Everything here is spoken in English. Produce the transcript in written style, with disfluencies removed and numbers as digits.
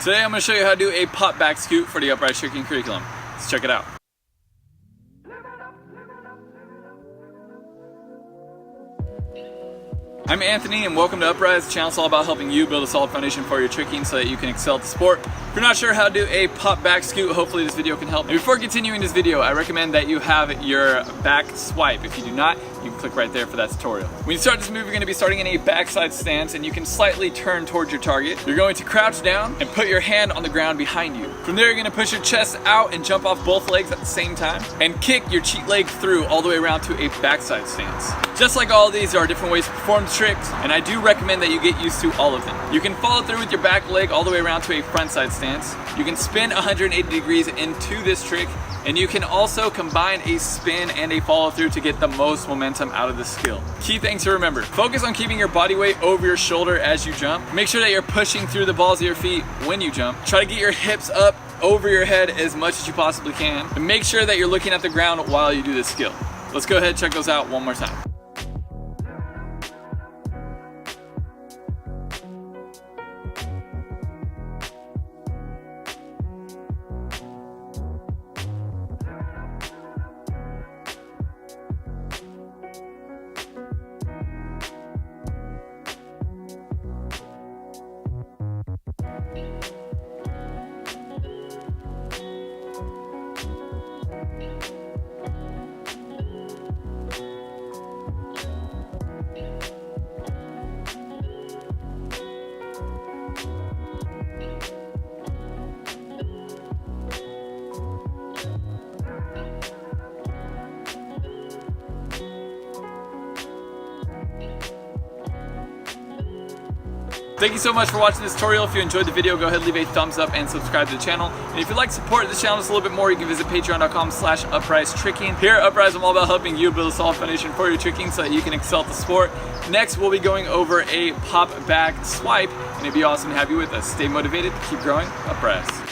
Today I'm going to show you how to do a pop back scoot for the Upraiz Tricking curriculum. Let's check it out. I'm Anthony and welcome to Upraiz. The channel is all about helping you build a solid foundation for your tricking so that you can excel at the sport. If you're not sure how to do a pop back scoot, hopefully this video can help. And before continuing this video, I recommend that you have your back swipe. If you do not, you can click right there for that tutorial. When you start this move, you're going to be starting in a backside stance and you can slightly turn towards your target. You're going to crouch down and put your hand on the ground behind you. From there, you're going to push your chest out and jump off both legs at the same time and kick your cheat leg through all the way around to a backside stance. Just like all of these, there are different ways to perform the tricks, and I do recommend that you get used to all of them. You can follow through with your back leg all the way around to a front side stance. You can spin 180 degrees into this trick, and you can also combine a spin and a follow through to get the most momentum out of the skill. Key things to remember: focus on keeping your body weight over your shoulder as you jump. Make sure that you're pushing through the balls of your feet when you jump. Try to get your hips up over your head as much as you possibly can, and make sure that you're looking at the ground while you do this skill. Let's go ahead and check those out one more time. Thank you so much for watching this tutorial. If you enjoyed the video, go ahead and leave a thumbs up and subscribe to the channel. And if you'd like to support this channel just a little bit more, you can visit patreon.com/Upraiz Tricking. Here at Upraiz, I'm all about helping you build a solid foundation for your tricking so that you can excel at the sport. Next, we'll be going over a pop back swipe, and it'd be awesome to have you with us. Stay motivated, keep growing, Upraiz.